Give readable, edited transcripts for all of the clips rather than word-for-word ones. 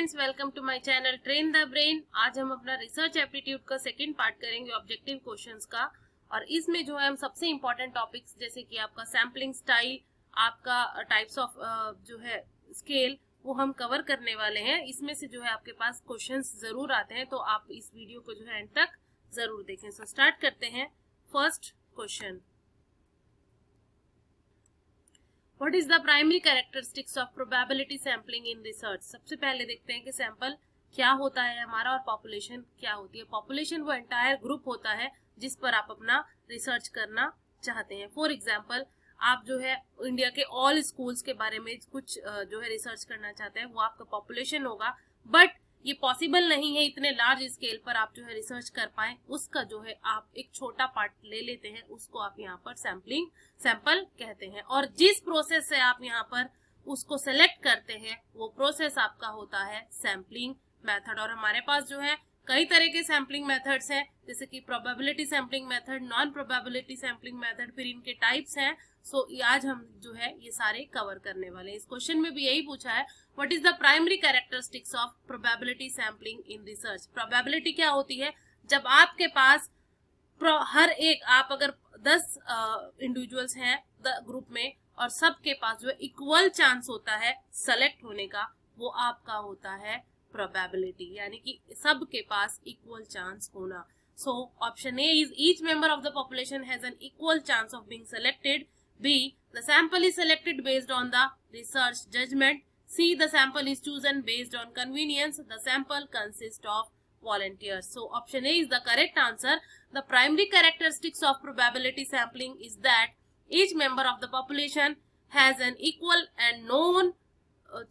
Friends, welcome to my channel train the brain. आज हम अपना रिसर्च एप्टीट्यूड का सेकंड पार्ट करेंगे ऑब्जेक्टिव क्वेश्चंस का। और इसमें जो है हम सबसे इंपॉर्टेंट टॉपिक्स जैसे कि आपका सैम्पलिंग स्टाइल, आपका टाइप्स ऑफ जो है स्केल, वो हम कवर करने वाले हैं। इसमें से जो है आपके पास क्वेश्चंस जरूर आते हैं, तो आप इस वीडियो को जो है एंड तक जरूर देखें। सो स्टार्ट करते हैं। First question, What is the primary characteristics of probability sampling in research? सबसे पहले देखते हैं कि सैंपल क्या होता है हमारा और पॉपुलेशन क्या होती है। पॉपुलेशन वो एंटायर ग्रुप होता है जिस पर आप अपना रिसर्च करना चाहते हैं। फॉर एग्जांपल, आप जो है इंडिया के ऑल स्कूल्स के बारे में कुछ जो है रिसर्च करना चाहते हैं, वो आपका पॉपुलेशन होगा। बट ये पॉसिबल नहीं है इतने लार्ज स्केल पर आप जो है रिसर्च कर पाए। उसका जो है आप एक छोटा पार्ट ले लेते हैं, उसको आप यहाँ पर सैंपल कहते हैं। और जिस प्रोसेस से आप यहाँ पर उसको सेलेक्ट करते हैं, वो प्रोसेस आपका होता है सैम्पलिंग मेथड। और हमारे पास जो है कई तरह के सैम्पलिंग मेथड्स हैं, जैसे कि probability sampling method, non probability sampling method, फिर इनके टाइप्स हैं। सो आज हम जो है ये सारे कवर करने वाले हैं। इस क्वेश्चन में भी यही पूछा है, what is the primary characteristics of probability sampling in research. Probability क्या होती है? जब आपके पास हर एक, आप अगर 10 इंडिविजुअल्स हैं ग्रुप में और सबके पास जो है इक्वल चांस होता है सेलेक्ट होने का, वो आपका होता है प्रोबेबिलिटी, यानी कि सबके पास इक्वल चांस होना। So option A is each member of the population has an equal chance of being selected. B, the sample is selected based on the research judgement. C, the sample is chosen based on convenience. The sample consists of volunteers. So option A is the correct answer. The primary characteristics of probability sampling is that each member of the population has an equal and known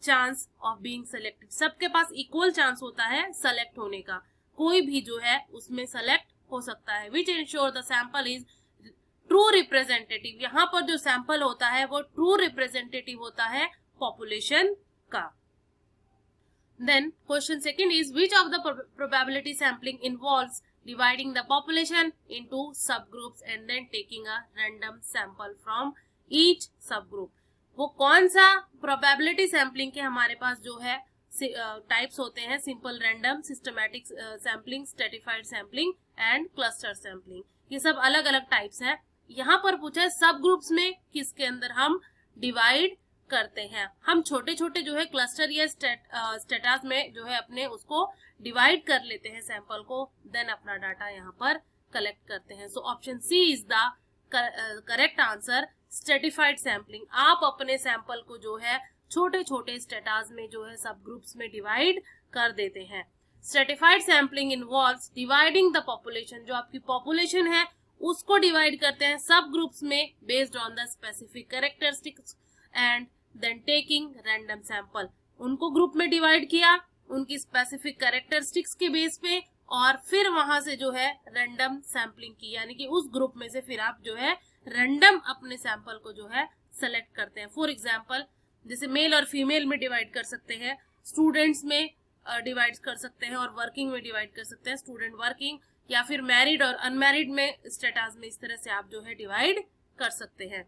chance of being selected. सबके पास equal chance होता है select होने का, कोई भी जो है उसमें select हो सकता है। Which ensure the sample is true representative. यहाँ पर जो sample होता है वो true representative होता है population का। Then question second is, which of the probability sampling involves dividing the population into subgroups and then taking a random sample from each subgroup? वो कौन सा probability sampling के हमारे पास जो है टाइप्स होते हैं? Simple random, systematic sampling, stratified sampling and cluster sampling. ये सब अलग अलग टाइप्स हैं। यहाँ पर पूछा है सब ग्रुप्स में किसके अंदर हम डिवाइड करते हैं। हम छोटे छोटे जो है क्लस्टर या स्टेटास में जो है अपने उसको डिवाइड कर लेते हैं सैंपल को, देन अपना डाटा यहाँ पर कलेक्ट करते हैं। So option C is the correct answer, stratified sampling. आप अपने सैंपल को जो है छोटे छोटे स्टेटास में जो है सब ग्रुप्स में डिवाइड कर देते हैं। Stratified sampling involves dividing the population. जो आपकी पॉपुलेशन है उसको डिवाइड करते हैं सब ग्रुप्स में based on the specific characteristics and then taking random sample. उनको ग्रुप में डिवाइड किया उनकी स्पेसिफिक कैरेक्टरिस्टिक्स के बेस पे, और फिर वहां से जो है रैंडम सैंपलिंग की, यानी कि उस ग्रुप में से फिर आप जो है रैंडम अपने सैंपल को जो है सेलेक्ट करते हैं। फॉर एग्जांपल, जैसे मेल और फीमेल में डिवाइड कर सकते हैं, स्टूडेंट्स में डिवाइड कर सकते हैं, और वर्किंग में डिवाइड कर सकते हैं, स्टूडेंट वर्किंग, या फिर मैरिड और अनमैरिड में स्टेटस में, इस तरह से आप जो है डिवाइड कर सकते हैं।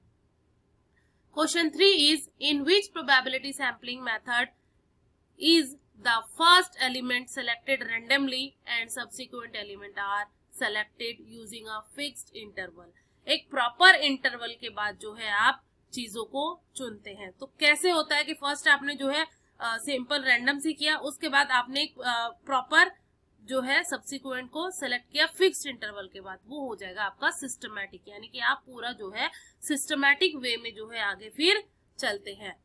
Question 3 is, in which probability sampling method is the first element selected randomly and subsequent element are selected using a fixed interval? एक प्रॉपर इंटरवल के बाद जो है आप चीजों को चुनते हैं। तो कैसे होता है कि फर्स्ट आपने जो है सिंपल रैंडम से किया, उसके बाद आपने एक प्रॉपर जो है सब्सिक्वेंट को सेलेक्ट किया फिक्स्ड इंटरवल के बाद, वो हो जाएगा आपका सिस्टमैटिक, यानी कि आप पूरा जो है सिस्टमैटिक वे में जो है आगे फिर चलते हैं।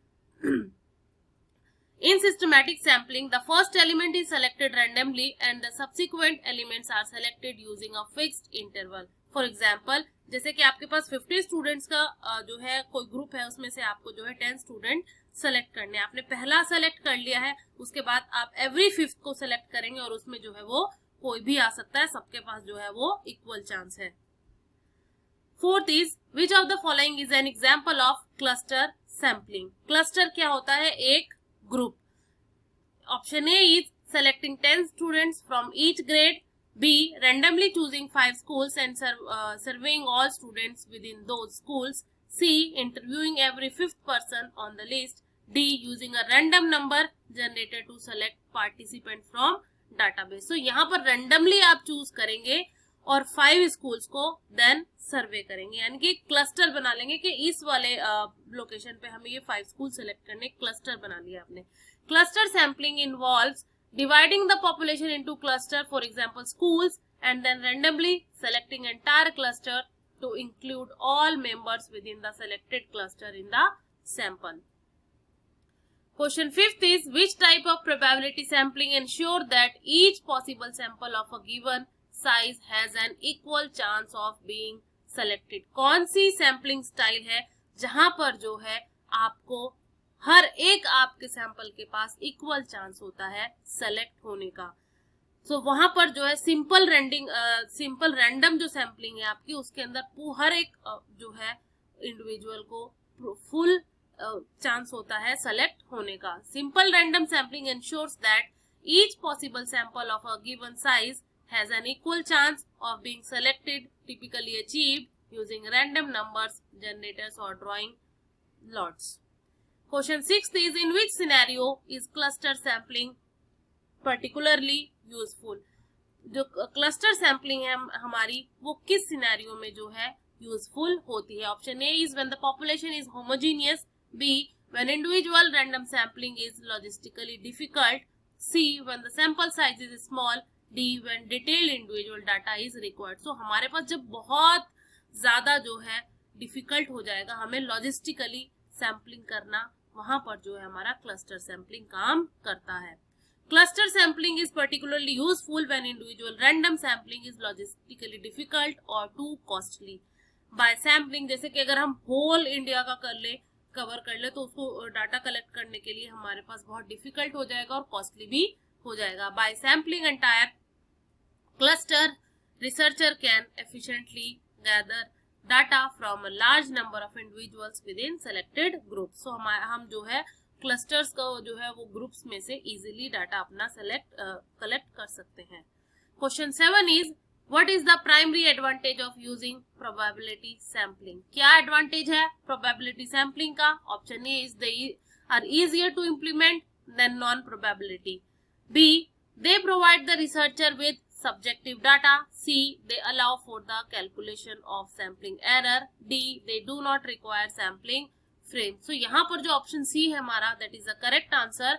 In systematic sampling the first element is selected randomly and the subsequent elements are selected using a fixed interval. For example, जैसे कि आपके पास 50 स्टूडेंट्स का जो है कोई ग्रुप है, उसमें से आपको जो है 10 स्टूडेंट सेलेक्ट करने हैं। आपने पहला सेलेक्ट कर लिया है, उसके बाद आप एवरी 5th को सेलेक्ट करेंगे और उसमें जो है वो कोई भी आ सकता है, सबके पास जो है वो इक्वल चांस है। Fourth is, which of the following is an example of cluster sampling. Cluster क्या होता है? एक group. Option A is selecting 10 students from each grade. B, randomly choosing 5 schools and surveying all students within those schools. C, interviewing every 5th person on the list. D. Using a random number generated to select participant from database. So यहाँ पर randomly आप choose करेंगे और 5 schools को then सर्वे करेंगे, यानी कि cluster बना लेंगे कि इस वाले लोकेशन पे हमें ये 5 स्कूल सेलेक्ट करने, क्लस्टर बना लिया आपने. Cluster sampling involves dividing the population into cluster, for example schools, and then randomly selecting entire cluster to include all members within the selected cluster in the sample. Question 5th is, which type of probability sampling ensure that each possible sample of a given size has an equal chance of being selected? कौन सी sampling style है जहां पर जो है आपको हर एक आपके sample के पास इक्वल चांस होता है सेलेक्ट होने का? सो वहां पर जो है सिंपल रैंडम जो सैम्पलिंग है आपकी, उसके अंदर हर एक जो है इंडिविजुअल को फुल चांस होता है सेलेक्ट होने का. Simple random sampling ensures that each possible sample of a given size has an equal chance of being selected, typically achieved using random numbers generators और drawing lots. Question 6th is, in which scenario is cluster sampling particularly useful? जो cluster sampling है हमारी, वो किस scenario में जो है useful होती है? Option A is when the population is homogeneous, B when individual random sampling is logistically difficult, C when the sample size is small, D when detailed individual data is required. So हमारे पास जब बहुत ज्यादा जो है difficult हो जाएगा हमें logistically sampling करना, वहां पर जो है हमारा क्लस्टर सैम्पलिंग काम करता है. Cluster sampling is particularly useful when individual random sampling is logistically difficult और टू कॉस्टली. बाय सैम्पलिंग, जैसे कि अगर हम होल इंडिया का कवर कर ले तो उसको डाटा कलेक्ट करने के लिए हमारे पास बहुत डिफिकल्ट हो जाएगा और कॉस्टली भी हो जाएगा. By sampling entire cluster, researcher can efficiently gather data from a large number of individuals within selected group. So हम जो है क्लस्टर्स का जो है वो ग्रुप्स में से इजीली डाटा अपना कलेक्ट कर सकते हैं. Question 7 is, what is the primary advantage of using probability sampling? क्या एडवांटेज है प्रोबेबिलिटी सैम्पलिंग का? Option A is they are easier to implement than non probability, B they provide the researcher with subjective data, C they allow for the calculation of sampling error, D they do not require sampling frame. So यहाँ पर जो option C है हमारा, that is the correct answer.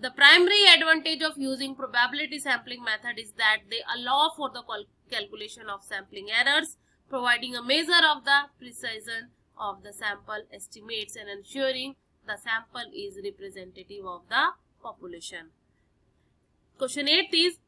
The primary advantage of using probability sampling method is that they allow for the calculation of sampling errors, providing a measure of the precision of the sample estimates and ensuring the sample is representative of the population. Question 8 is,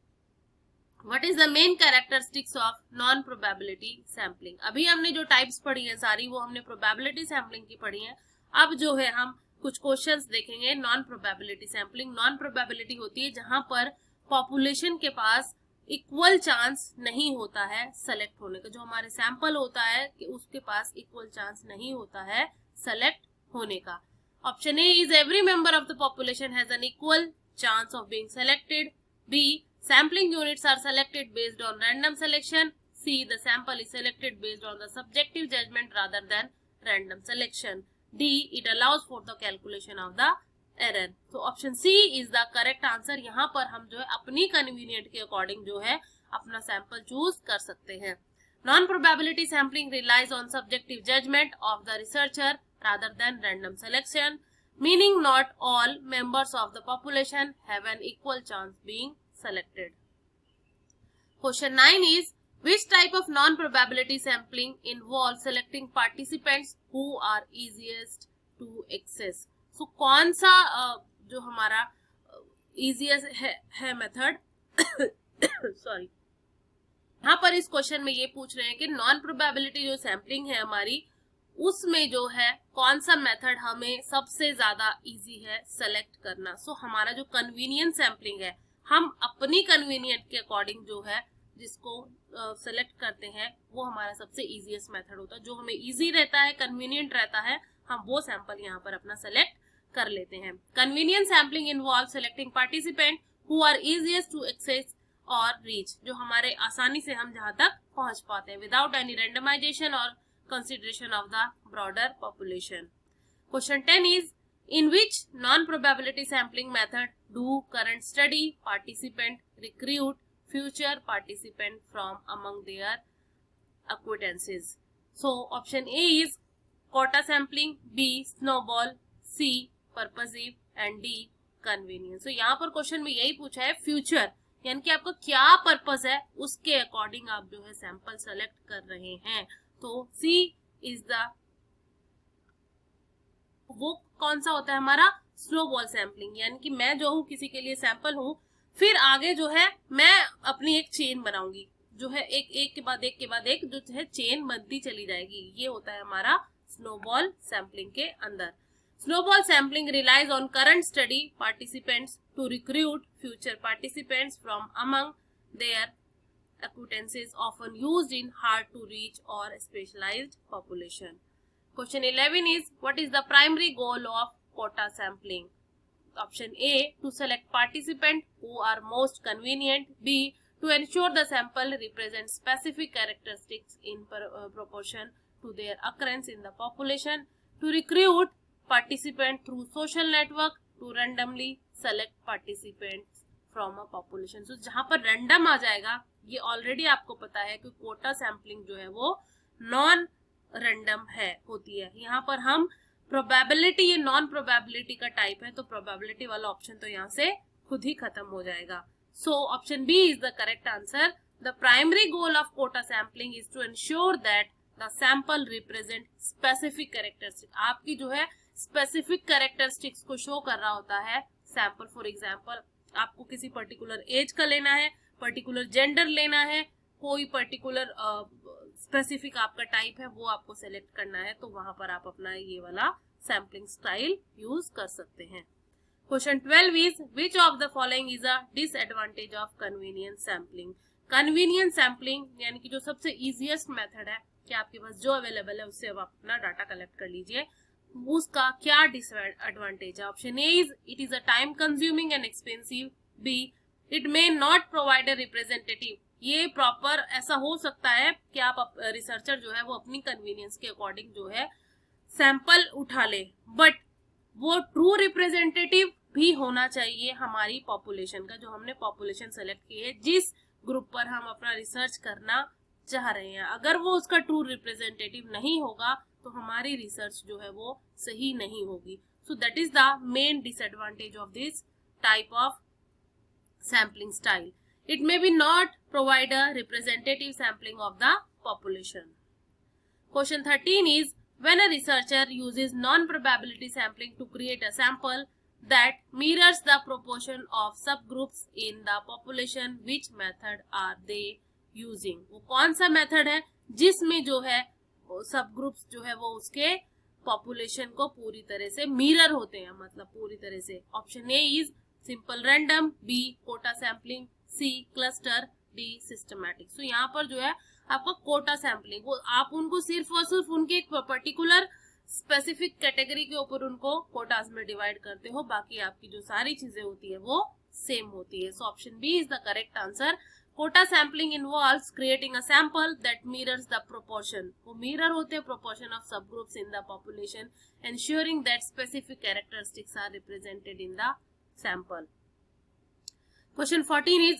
What is the main characteristics of non-probability sampling? अभी हमने जो types पढ़ी हैं सारी वो हमने probability sampling की पढ़ी हैं. अब जो है हम कुछ क्वेश्चंस देखेंगे non probability sampling. Non probability होती है जहां पर पॉपुलेशन के पास इक्वल चांस नहीं होता है सेलेक्ट होने का. जो हमारे सैंपल होता है कि उसके पास इक्वल चांस नहीं होता है सेलेक्ट होने का. Option A is every member of the population has an equal chance of being selected, B sampling units are selected based on random selection, C the sample is selected based on the subjective judgment rather than random selection, D it allows for the calculation of the error. So option C is the correct answer. यहाँ पर हम जो है अपनी convenient के according जो है अपना sample choose कर सकते हैं. Non probability sampling relies on subjective judgment of the researcher rather than random selection, meaning not all members of the population have an equal chance being selected. Question 9 is, which type of non-probability sampling involves selecting participants who are easiest to access? So कौन सा जो हमारा easiest है method sorry यहाँ पर इस question में ये पूछ रहे हैं कि नॉन प्रोबेबिलिटी जो सैम्पलिंग है हमारी उसमें जो है कौन सा मेथड हमें सबसे ज्यादा इजी है सेलेक्ट करना. सो हमारा जो कन्वीनियंट सैम्पलिंग है हम अपनी कन्वीनियंट के अकॉर्डिंग जो है जिसको सेलेक्ट करते हैं वो हमारा सबसे इजीएस्ट मेथड होता है. जो हमें इजी रहता है, कन्वीनियंट रहता है, हम वो सैंपल यहाँ पर अपना सेलेक्ट कर लेते हैं. Convenient sampling involve selecting participant who are easiest to access और रीच, जो हमारे आसानी से हम जहाँ तक पहुंच पाते हैं विदाउट एनी रैंडमाइजेशन और consideration of the broader population. Question 10 is, In which non-probability sampling method do current study participant recruit future participant from among their acquaintances? So option A is quota sampling, B snowball, C purposive and D convenience. So यहाँ पर question में यही पूछा है future, यानी कि आपका क्या पर्पस है उसके अकॉर्डिंग आप जो है सैंपल सेलेक्ट कर रहे हैं. तो सी इज द, वो कौन सा होता है हमारा स्नो बॉल सैम्पलिंग, यानी कि मैं जो हूँ किसी के लिए सैंपल हूँ, फिर आगे जो है मैं अपनी एक चेन बनाऊंगी, जो है एक के बाद एक के बाद एक जो है चेन बनती चली जाएगी. ये होता है हमारा स्नोबॉल सैम्पलिंग के अंदर. Snowball sampling relies on current study participants to recruit future participants from among their acquaintances, often used in hard to reach or specialized population. Question 11 is, what is the primary goal of quota sampling? Option A, to select participants who are most convenient. B, to ensure the sample represents specific characteristics in proportion to their occurrence in the population. To recruit participants through social network. To randomly select participants from a population. So जहाँ पर random आ जाएगा, ये already आपको पता है कि Kota sampling जो है वो नॉन रैंडम है होती है. यहाँ पर हम प्रोबेबिलिटी, ये नॉन प्रोबेबिलिटी का टाइप है, तो प्रोबेबिलिटी वाला ऑप्शन तो यहाँ से खुद ही खत्म हो जाएगा. So option B is the correct answer. The primary goal of quota sampling is to ensure that the sample represent specific characteristic. आपकी जो है स्पेसिफिक कैरेक्टरिस्टिक्स को शो कर रहा होता है सैंपल. फॉर एग्जाम्पल, आपको किसी पर्टिकुलर एज का लेना है, पर्टिकुलर जेंडर लेना है, कोई पर्टिकुलर स्पेसिफिक आपका टाइप है वो आपको सेलेक्ट करना है, तो वहां पर आप अपना ये वाला सैम्पलिंग स्टाइल यूज कर सकते हैं. Question 12 is, which of the following is a disadvantage of convenience sampling? Convenience sampling यानी कि जो सबसे इजीएस्ट मेथड है कि आपके पास जो अवेलेबल है उससे अब आप अपना डाटा कलेक्ट कर लीजिए, उसका क्या डिसएडवांटेज है? Option A is, it is a time consuming and expensive. B, it may not provide a representative. ये प्रॉपर ऐसा हो सकता है कि आप रिसर्चर जो है वो अपनी कन्वीनियंस के अकॉर्डिंग जो है सैंपल उठा ले, बट वो ट्रू रिप्रेजेंटेटिव भी होना चाहिए हमारी पॉपुलेशन का, जो हमने पॉपुलेशन सेलेक्ट की है, जिस ग्रुप पर हम अपना रिसर्च करना चाह रहे हैं. अगर वो उसका ट्रू रिप्रेजेंटेटिव नहीं होगा तो हमारी रिसर्च जो है वो सही नहीं होगी. So that is the main disadvantage of this type of sampling style. It may be not provide a representative sampling of the population. Question 13 is, when a researcher uses non-probability sampling to create a sample that mirrors the proportion of subgroups in the population, which method are they using? वो कौन सा method है जिसमें जो है सबग्रुप्स जो है वो उसके पॉपुलेशन को पूरी तरह से मिरर होते हैं, मतलब पूरी तरह से. Option A is simple random, B quota sampling, C cluster, D systematic. So यहाँ पर जो है आपका कोटा सैम्पलिंग, वो आप उनको सिर्फ और सिर्फ उनके एक पर्टिकुलर स्पेसिफिक कैटेगरी के ऊपर उनको कोटास में डिवाइड करते हो, बाकी आपकी जो सारी चीजें होती है वो सेम होती है. So option B is the correct answer. Quota sampling involves creating a sample that mirrors the proportion. वो मिरर होते हैं proportion of subgroups in the population, ensuring that specific characteristics are represented in the sample. Question 14 is,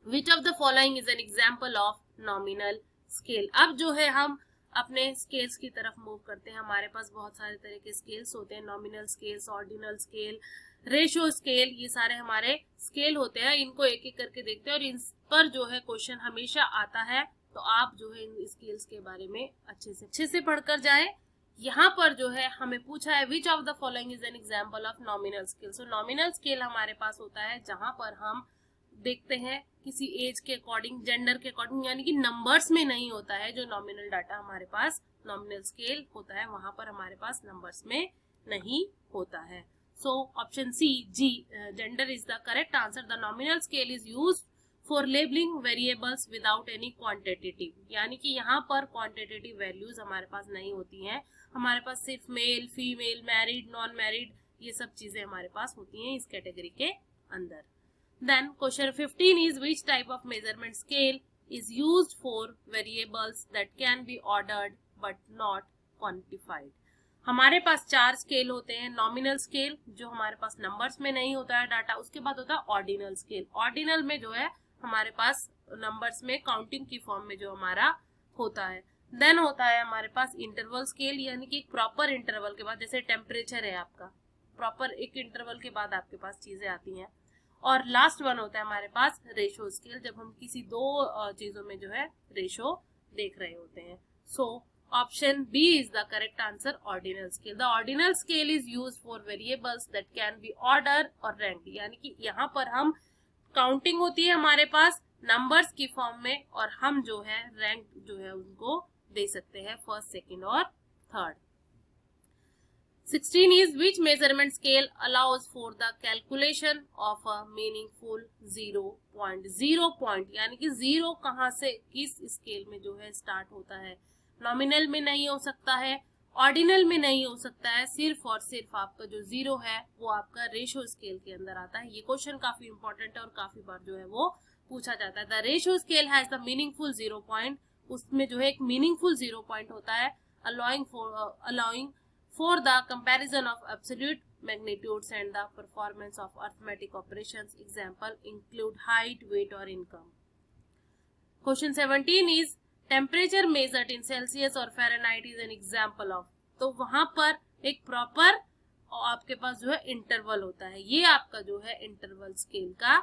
which of the following is an example of nominal scale? अब जो है हम अपने scales की तरफ मूव करते हैं. हमारे पास बहुत सारे तरह के स्केल्स होते हैं, nominal scales, ordinal scale, ratio scale, ये सारे हमारे स्केल होते हैं. इनको एक एक करके देखते हैं और इन पर जो है क्वेश्चन हमेशा आता है, तो आप जो है इन स्केल्स के बारे में अच्छे से पढ़कर जाएं. यहाँ पर जो है हमें पूछा है which of the following is an example of nominal scale. So nominal scale हमारे पास होता है जहां पर हम देखते हैं किसी एज के अकॉर्डिंग, जेंडर के अकॉर्डिंग, यानी कि नंबर्स में नहीं होता है. जो नॉमिनल डाटा हमारे पास नॉमिनल स्केल होता है वहां पर हमारे पास नंबर्स में नहीं होता है. So option C, G gender is the correct answer. The nominal scale is used for labelling variables without any quantitative, यानी कि यहाँ पर क्वांटिटेटिव वैल्यूज हमारे पास नहीं होती हैं. हमारे पास सिर्फ male, female, married, non married, ये सब चीजें हमारे पास होती हैं इस कैटेगरी के अंदर. Then question 15 is, which type of measurement scale is used for variables that can be ordered but not quantified? हमारे पास 4 स्केल होते हैं। नॉमिनल स्केल जो हमारे पास नंबर्स में नहीं होता है डाटा, उसके बाद होता है ऑर्डिनल स्केल। ऑर्डिनल में जो है हमारे पास नंबर्स में काउंटिंग की फॉर्म में जो हमारा होता है। देन होता है हमारे पास इंटरवल स्केल, यानी कि एक प्रॉपर इंटरवल के बाद, जैसे टेम्परेचर है आपका, प्रॉपर एक इंटरवल के बाद आपके पास चीजें आती हैं। और लास्ट वन होता है हमारे पास रेशो स्केल, जब हम किसी दो चीजों में जो है रेशो देख रहे होते हैं। So option B is the correct answer, ordinal scale. The ordinal scale is used for variables that can be order और रैंक्ड, यानी कि यहाँ पर हम काउंटिंग होती है हमारे पास नंबर्स की फॉर्म में, और हम जो है रैंक जो है उनको दे सकते हैं फर्स्ट, सेकंड और third. 16 is which measurement scale allows for the calculation of a meaningful 0 point। 0 point यानी कि 0 कहाँ से किस स्केल में जो है स्टार्ट होता है। नॉमिनल में नहीं हो सकता है, ऑर्डिनल में नहीं हो सकता है, सिर्फ और सिर्फ आपका जो 0 है वो आपका रेशो स्केल के अंदर आता है। ये क्वेश्चन काफी इंपॉर्टेंट है और काफी बार जो है वो पूछा जाता है। The ratio scale has the meaningful 0 point, उसमें जो है एक मीनिंगफुल 0 point होता है, allowing for the comparison of absolute magnitudes and the performance of arithmetic operations. Example include height, weight or income. Question 17 is temperature measured in Celsius or Fahrenheit is an example of। तो वहां पर एक proper आपके पास जो है interval होता है, ये आपका जो है इंटरवल स्केल का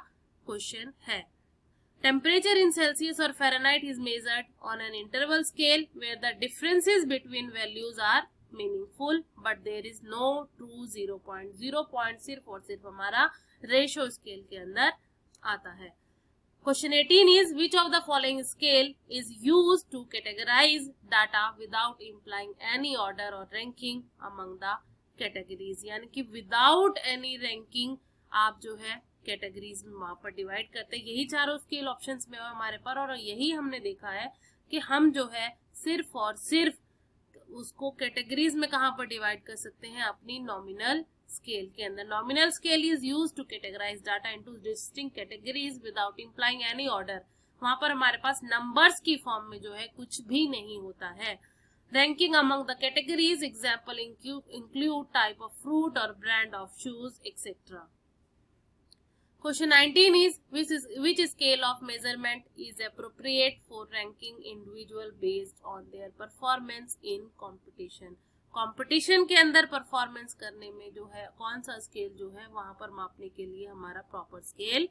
क्वेश्चन है। Temperature in Celsius or Fahrenheit is measured on an interval scale where the differences between values are meaningful, but there is no true 0 point। 0 point सिर्फ और सिर्फ हमारा रेशो स्केल के अंदर आता है। Question 18 is which of the following scale is used to categorize data without implying any order or ranking among the categories, यानी कि without any ranking आप जो है कैटेगरीज में वहां पर डिवाइड करते हैं। यही चारों स्केल ऑप्शंस में है हमारे पर, और यही हमने देखा है कि हम जो है सिर्फ और सिर्फ उसको कैटेगरीज में कहां पर डिवाइड कर सकते हैं, अपनी नॉमिनल स्केल के अंदर। Nominal scale is used to categorise data into distinct categories without implying any order. वहां पर हमारे पास नंबर्स की फॉर्म में जो है कुछ भी नहीं होता है। Ranking among the categories, example include type of fruit और brand of shoes etcetera. Question 19 is which scale of measurement is appropriate for ranking individual based on their performance in competition। Competition के अंदर performance करने में जो है कौन सा scale जो है वहां पर मापने के लिए हमारा प्रॉपर स्केल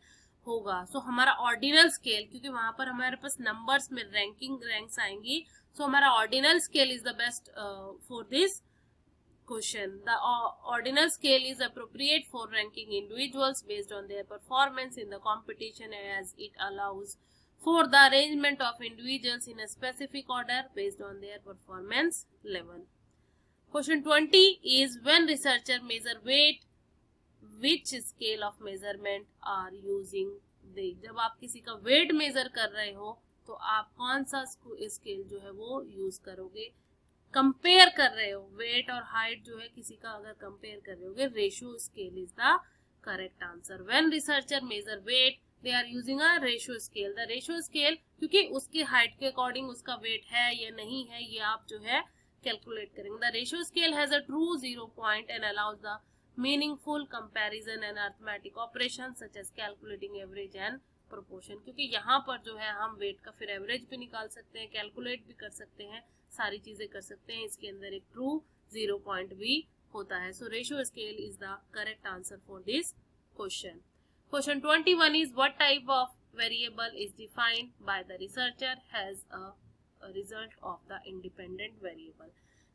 होगा। सो हमारा ऑर्डिनल स्केल, क्योंकि वहां पर हमारे पास नंबर्स में रैंक्स आएंगी, सो हमारा ordinal scale is the best for this question। The ordinal scale is appropriate for ranking individuals based on their performance in the competition, as it allows for the arrangement of individuals in a specific order based on their performance level। Question 20 is when researcher measure weight, which scale of measurement are using they। जब आप किसी का weight measure कर रहे हो तो आप कौन सा स्केल जो है वो यूज करोगे। कंपेयर कर रहे हो वेट और हाइट जो है किसी का अगर कंपेयर कर रहे होगे, ratio scale is the correct answer. When researcher measure weight they are using a ratio scale. The ratio scale क्योंकि उसकी हाइट के अकॉर्डिंग उसका वेट है या नहीं है ये आप जो है कैलकुलेट करेंगे। The ratio scale has a true 0 point and allows the meaningful comparison and arithmetic operations such as calculating average and proportion। क्योंकि यहाँ पर जो है हम वेट का फिर एवरेज भी निकाल सकते हैं, कैलकुलेट भी कर सकते हैं, सारी चीजें कर सकते हैं। इसके अंदर एक ट्रू 0 point भी होता है। So ratio scale is the correct answer for this question. Question 21 is what type of variable is defined by the researcher has a result of the independent variable.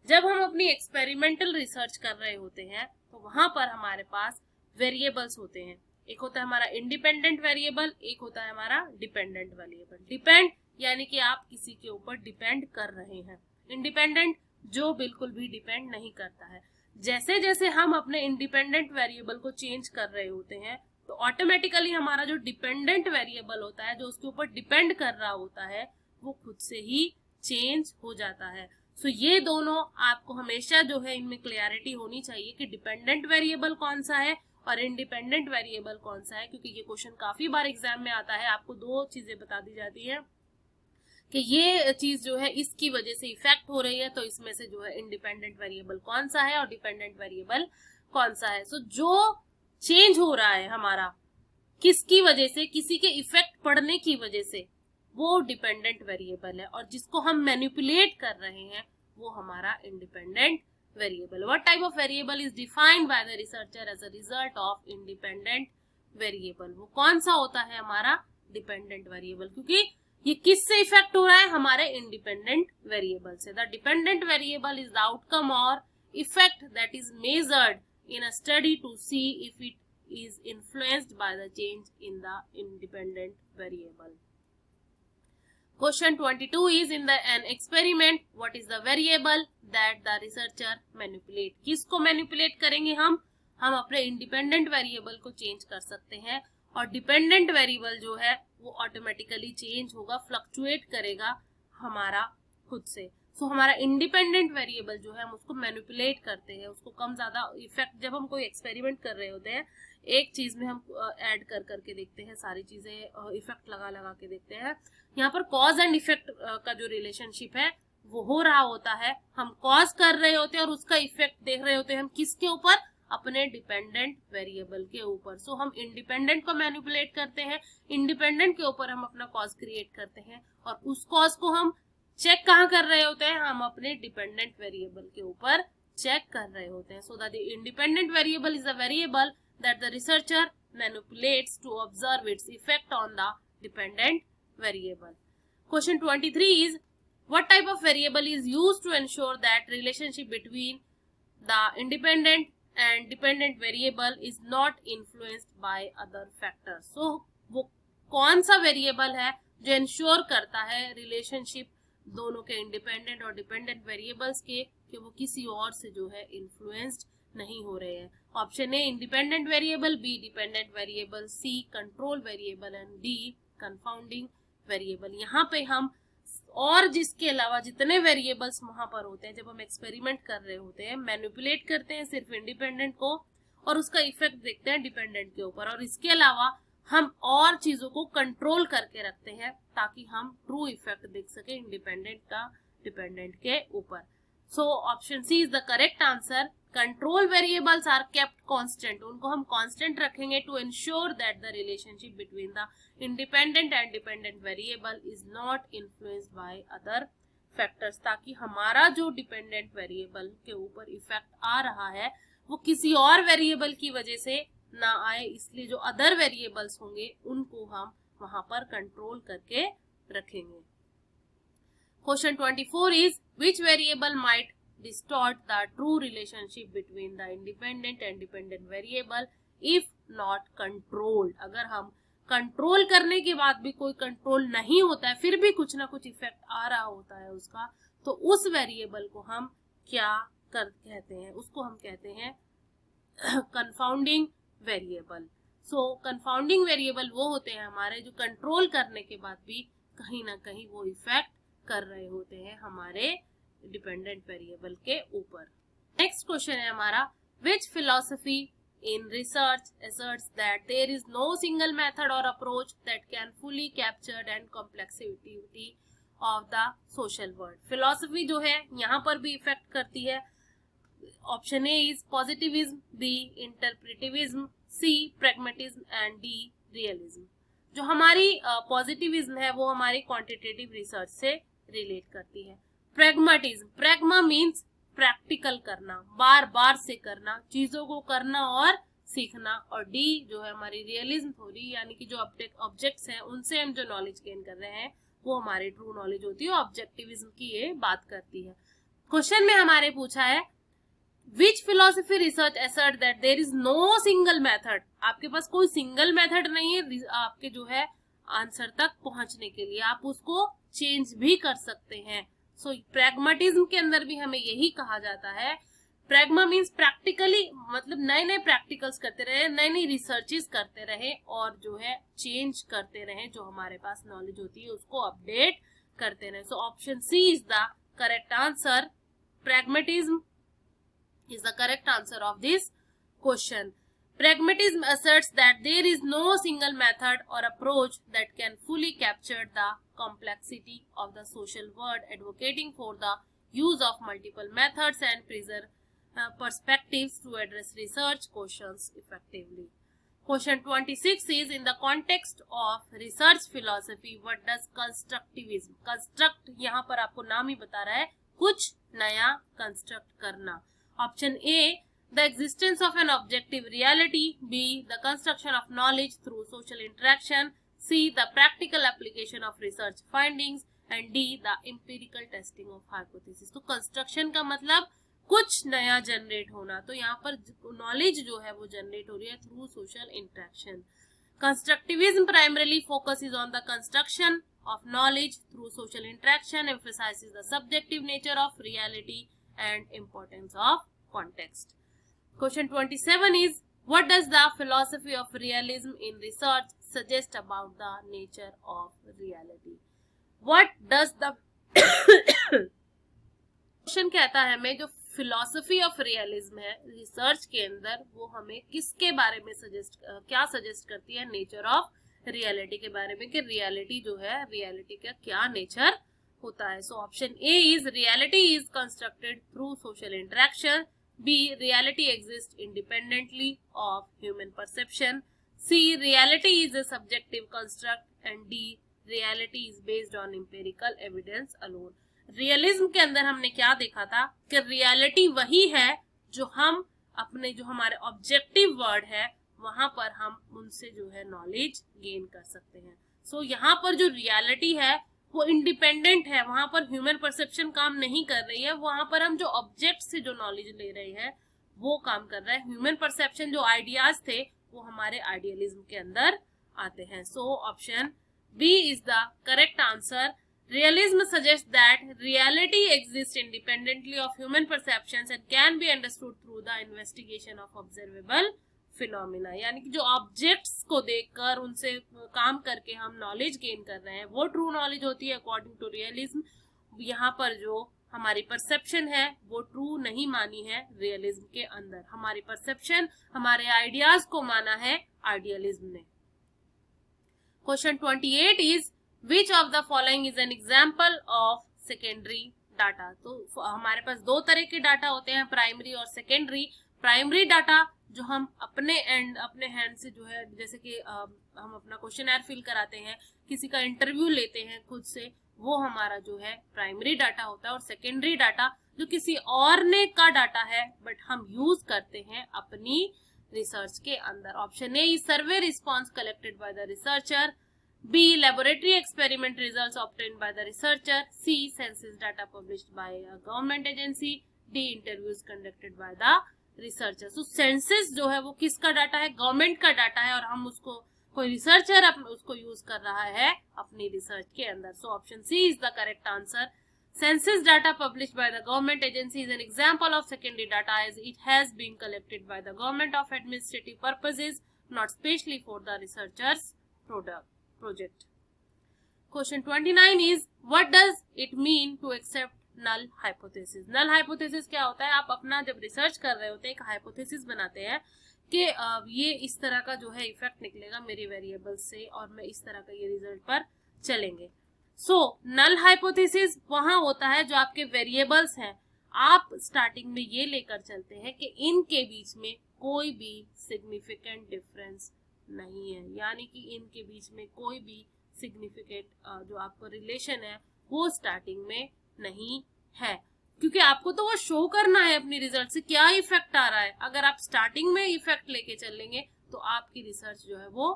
जब हम अपनी एक्सपेरिमेंटल रिसर्च कर रहे होते हैं तो वहां पर हमारे पास वेरिएबल्स होते हैं। एक होता है हमारा इंडिपेंडेंट वेरिएबल, एक होता है हमारा डिपेंडेंट वेरिएबल। डिपेंड यानी कि आप किसी के ऊपर डिपेंड कर रहे हैं, इंडिपेंडेंट जो बिल्कुल भी डिपेंड नहीं करता है। जैसे जैसे हम अपने इंडिपेंडेंट वेरिएबल को चेंज कर रहे होते हैं तो ऑटोमेटिकली हमारा जो डिपेंडेंट वेरिएबल होता है, जो उसके ऊपर डिपेंड कर रहा होता है, वो खुद से ही चेंज हो जाता है। सो ये दोनों आपको हमेशा जो है इनमें क्लियरिटी होनी चाहिए कि डिपेंडेंट वेरिएबल कौन सा है और इंडिपेंडेंट वेरिएबल कौन सा है, क्योंकि ये क्वेश्चन काफी बार एग्जाम में आता है। आपको दो चीजें बता दी जाती है कि ये चीज जो है इसकी वजह से इफेक्ट हो रही है, तो इसमें से जो है इंडिपेंडेंट वेरिएबल कौन सा है और डिपेंडेंट वेरिएबल कौन सा है। सो जो चेंज हो रहा है हमारा किसकी वजह से, किसी के इफेक्ट पड़ने की वजह से, वो डिपेंडेंट वेरिएबल है, और जिसको हम मैनिपुलेट कर रहे हैं वो हमारा independent variable. What type of variable is defined by the researcher as a result of independent variable, वो कौन सा होता है हमारा डिपेंडेंट वेरिएबल, क्योंकि ये किससे इफेक्ट हो रहा है, हमारे इंडिपेंडेंट वेरिएबल से। The dependent variable is the outcome और effect that is measured in a study to see if it is influenced by the change in the independent variable. Question 22 is in the an experiment what is the variable that the researcher manipulate, किसको manipulate करेंगे हम अपने independent variable को change कर सकते हैं, और dependent variable जो है वो automatically change होगा, fluctuate करेगा हमारा खुद से। सो हमारा इंडिपेंडेंट वेरिएबल जो है हम उसको मैनिपुलेट करते हैं, उसको कम ज्यादा इफेक्ट, जब हम कोई एक्सपेरिमेंट कर रहे होते हैं एक चीज में हम ऐड कर करके देखते हैं, सारी चीजें इफेक्ट लगा लगा के देखते हैं। यहाँ पर कॉज एंड इफेक्ट का जो रिलेशनशिप है वो हो रहा होता है, हम कॉज कर रहे होते हैं और उसका इफेक्ट देख रहे होते हैं हम किसके ऊपर, अपने डिपेंडेंट वेरिएबल के ऊपर। सो हम इंडिपेंडेंट को मैनिपुलेट करते हैं, इंडिपेंडेंट के ऊपर हम अपना कॉज क्रिएट करते हैं, और उस कॉज को हम चेक कहाँ कर रहे होते हैं, हम अपने डिपेंडेंट वेरिएबल के ऊपर चेक कर रहे होते हैं। So the independent variable is a variable that the researcher manipulates to observe its effect on the dependent variable. Question 23 is what type of variable is used to ensure that relationship between the independent and dependent variable is not influenced by other factors. So वो कौन सा variable है जो ensure करता है relationship दोनों के, independent और डिपेंडेंट वेरिएबल्स के, कि वो किसी और से जो है इन्फ्लुएंस्ड नहीं हो रहे हैं। Option A independent variable, B dependent variable, C control variable and D confounding variable. यहाँ पे हम और जिसके अलावा जितने वेरिएबल्स वहां पर होते हैं जब हम एक्सपेरिमेंट कर रहे होते हैं, मैनिपुलेट करते हैं सिर्फ इंडिपेंडेंट को और उसका इफेक्ट देखते हैं डिपेंडेंट के ऊपर, और इसके अलावा हम और चीजों को कंट्रोल करके रखते हैं ताकि हम ट्रू इफेक्ट देख सके इंडिपेंडेंट का डिपेंडेंट के ऊपर। So option C is the correct answer. Control variables are kept constant, उनको हम कांस्टेंट रखेंगे to ensure that the relationship between the independent and dependent variable is not influenced by other factors, ताकि हमारा जो dependent variable के ऊपर effect आ रहा है वो किसी और वेरिएबल की वजह से ना आए, इसलिए जो अदर वेरिएबल्स होंगे उनको हम वहां पर कंट्रोल करके रखेंगे। Question 24 is which variable might distort the true relationship between the independent and dependent variable if not controlled। अगर हम कंट्रोल करने के बाद भी कोई कंट्रोल नहीं होता है, फिर भी कुछ ना कुछ इफेक्ट आ रहा होता है उसका, तो उस वेरिएबल को हम क्या कहते हैं, उसको हम कहते हैं कंफाउंडिंग वेरिएबल। सो कंफाउंडिंग वेरिएबल वो होते हैं हमारे जो कंट्रोल करने के बाद भी कहीं ना कहीं वो इफेक्ट कर रहे होते हैं हमारे डिपेंडेंट वेरिएबल के ऊपर। नेक्स्ट क्वेश्चन है हमारा, which philosophy in research asserts that there is no single method or approach that can fully capture and complexity of the social world। Philosophy जो है यहाँ पर भी इफेक्ट करती है। Option A is positivism, B interpretivism, C pragmatism and D realism. जो हमारी positivism है वो हमारी क्वांटिटेटिव रिसर्च से रिलेट करती है। प्रैग्मेटिज्म, प्रैग्मा मीन्स प्रैक्टिकल करना, बार बार से करना, चीजों को करना और सीखना, और डी जो है हमारी रियलिज्म थ्योरी, यानी कि जो ऑब्जेक्ट्स हैं उनसे हम जो नॉलेज गेन कर रहे हैं वो हमारी ट्रू नॉलेज होती है। ऑब्जेक्टिविज्म की ये बात करती है। क्वेश्चन में हमारे पूछा है which philosophy research assert that there is no single method. आपके पास कोई सिंगल मेथड नहीं है आपके जो है आंसर तक पहुंचने के लिए, आप उसको चेंज भी कर सकते हैं। सो प्रैग्मेटिज्म के अंदर भी हमें यही कहा जाता है। प्रैग्मा मीन्स प्रैक्टिकली, मतलब नए नए प्रैक्टिकल्स करते रहे, नई नई रिसर्चेस करते रहे और जो है चेंज करते रहे, जो हमारे पास नॉलेज होती है उसको अपडेट करते रहे। So option C is the correct answer. Pragmatism is the correct answer of this question. Pragmatism asserts that there is no single method or approach that can fully capture the complexity of the social world, advocating for the use of multiple methods and perspectives to address research questions effectively. Question 26 is, in the context of research philosophy, what does constructivism, construct यहाँ पर आपको नाम ही बता रहा है, कुछ नया construct करना. Option A, the existence of an objective reality. B, the construction of knowledge through social interaction. C, the practical application of research findings. And D, the empirical testing of hypothesis. तो construction का मतलब कुछ नया generate होना, तो यहाँ पर knowledge जो है वो जनरेट हो रही है through social interaction. Constructivism primarily focuses on the construction of knowledge through social interaction, emphasises the subjective nature of reality and importance of context. Question 27 is, what does the philosophy of realism in research suggest about the nature of reality? What does the question कहता है हमें जो philosophy of realism है research के अंदर, वो हमें किसके बारे में क्या सजेस्ट करती है, नेचर ऑफ रियलिटी के बारे में, कि रियलिटी जो है रियलिटी का क्या नेचर होता है. So option A is, reality is constructed through social interaction. B, reality exists independently of human perception. C, reality is a subjective construct. And D, reality is based on empirical evidence alone. Realism के अंदर हमने क्या देखा था कि reality वही है जो हम अपने जो हमारे ऑब्जेक्टिव वर्ड है वहां पर हम उनसे जो है नॉलेज गेन कर सकते हैं. सो यहाँ पर जो रियलिटी है वो इंडिपेंडेंट है, वहां पर ह्यूमन परसेप्शन काम नहीं कर रही है, वहां पर हम जो ऑब्जेक्ट से जो नॉलेज ले रहे हैं वो काम कर रहा है. ह्यूमन परसेप्शन जो आइडियाज थे वो हमारे आइडियलिज्म के अंदर आते हैं. So option B is the correct answer. Realism suggest that reality exist independently of human perceptions and can be understood through the investigation of observable phenomena. यानी कि जो ऑब्जेक्ट्स को देखकर उनसे काम करके हम नॉलेज गेन कर रहे हैं वो ट्रू नॉलेज होती है अकॉर्डिंग टू रियलिज्म. यहाँ पर जो हमारी परसेप्शन है वो ट्रू नहीं मानी है रियलिज्म के अंदर, हमारी परसेप्शन हमारे आइडियाज को माना है आइडियलिज्म ने. Question 28 is, which of the following is an example of secondary data. तो हमारे पास दो तरह के डाटा होते हैं, प्राइमरी और सेकेंडरी. प्राइमरी डाटा जो हम अपने हैंड से जो है, जैसे कि हम अपना क्वेश्चनर फिल कराते हैं, किसी का इंटरव्यू लेते हैं खुद से, वो हमारा जो है प्राइमरी डाटा होता है. और सेकेंडरी डाटा जो किसी और ने का डाटा है बट हम यूज करते हैं अपनी रिसर्च के अंदर. Option A is survey response collected by the researcher. B, laboratory experiment results obtained by the researcher. C, census data published by a government agency. D, interviews conducted by the researcher. So census जो है वो किसका data है, government का data है, और हम उसको कोई रिसर्चर उसको यूज कर रहा है अपनी रिसर्च के अंदर. So option C is the correct answer. Census data published by the government agency is an example of secondary data as it has been collected by the government of administrative purposes, not specially for the researcher's project. Question 29 is, what does it mean to accept null hypothesis? Null hypothesis क्या होता है? आप अपना जब research कर रहे होते हैं एक हाइपोथेसिस बनाते हैं कि ये इस तरह का जो है इफेक्ट निकलेगा मेरे वेरिएबल से और मैं इस तरह का ये रिजल्ट पर चलेंगे. सो नल हाइपोथेसिस वहां होता है जो आपके वेरिएबल्स हैं, आप स्टार्टिंग में ये लेकर चलते हैं कि इनके बीच में कोई भी सिग्निफिकेंट डिफरेंस नहीं है, यानी कि इनके बीच में कोई भी सिग्निफिकेंट जो आपका रिलेशन है वो स्टार्टिंग में नहीं है, क्योंकि आपको तो वो शो करना है अपनी रिजल्ट से क्या इफेक्ट आ रहा है. अगर आप स्टार्टिंग में इफेक्ट लेके चलेंगे तो आपकी रिसर्च जो है वो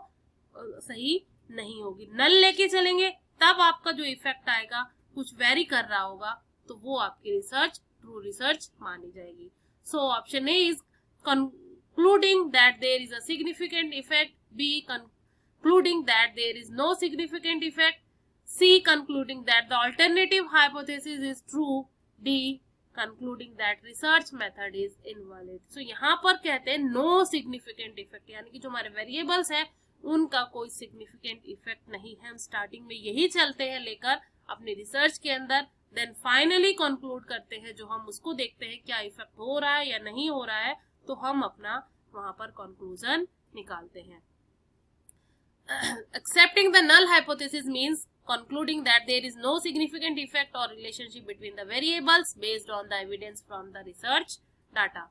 सही नहीं होगी. नल लेके चलेंगे तब आपका जो इफेक्ट आएगा कुछ वेरी कर रहा होगा तो वो आपकी रिसर्च ट्रू रिसर्च मानी जाएगी. So option A is concluding that there is a significant effect. B, concluding that there is no significant effect. C, concluding that the alternative hypothesis is true. D, concluding that research method is invalid. So यहाँ पर कहते हैं no significant effect, यानी कि जो हमारे variables है उनका कोई सिग्निफिकेंट इफेक्ट नहीं है. हम स्टार्टिंग में यही चलते हैं लेकर अपनी रिसर्च के अंदर, देन फाइनली कंक्लूड करते हैं, जो हम उसको देखते हैं क्या इफेक्ट हो रहा है या नहीं हो रहा है, तो हम अपना वहां पर कंक्लूजन निकालते हैं। Accepting the null hypothesis means concluding that there is no significant effect or relationship between the variables based on the evidence from the research data.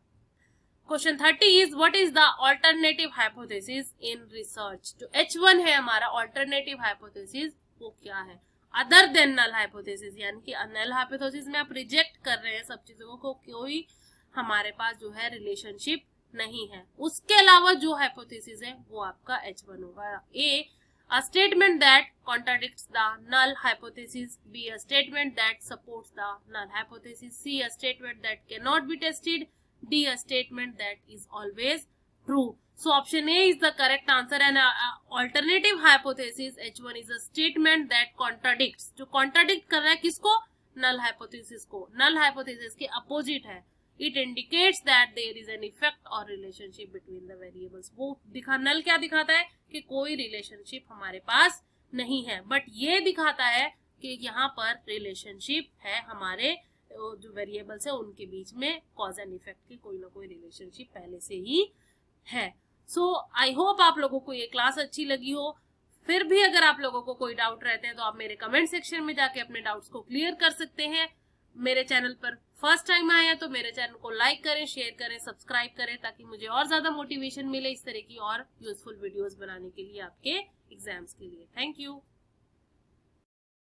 Question 30 is what is the alternative hypothesis in research? जो H1 है हमारा alternative hypothesis वो क्या है? Other than null hypothesis, यानी कि null hypothesis में आप reject कर रहे हैं सब चीजों को, कोई हमारे पास जो है रिलेशनशिप नहीं है, उसके अलावा जो हाइपोथेसिस है वो आपका H1 होगा। A statement that contradicts the null hypothesis, B a statement that supports the null hypothesis, C a statement that cannot be tested, D a statement that is always true. So option A is the correct answer and alternative hypothesis H1 is a statement that contradicts, जो contradict कर रहा है किसको? null hypothesis को, null hypothesis के opposite है। It indicates that there is an effect or relationship between the variables. वो null क्या दिखाता है कि कोई रिलेशनशिप हमारे पास नहीं है, बट ये दिखाता है कि यहाँ पर रिलेशनशिप है, हमारे जो वेरिएबल्स है उनके बीच में कॉज एंड इफेक्ट की कोई ना कोई रिलेशनशिप पहले से ही है। सो आई होप आप लोगों को ये क्लास अच्छी लगी हो। फिर भी अगर आप लोगों को कोई डाउट रहते हैं तो आप मेरे कमेंट सेक्शन में जाके अपने डाउट्स को क्लियर कर सकते हैं। मेरे चैनल पर फर्स्ट टाइम आए हैं तो मेरे चैनल को लाइक करें, शेयर करें, सब्सक्राइब करें ताकि मुझे और ज्यादा मोटिवेशन मिले इस तरह की और यूजफुल वीडियोस बनाने के लिए आपके एग्जाम्स के लिए। Thank you.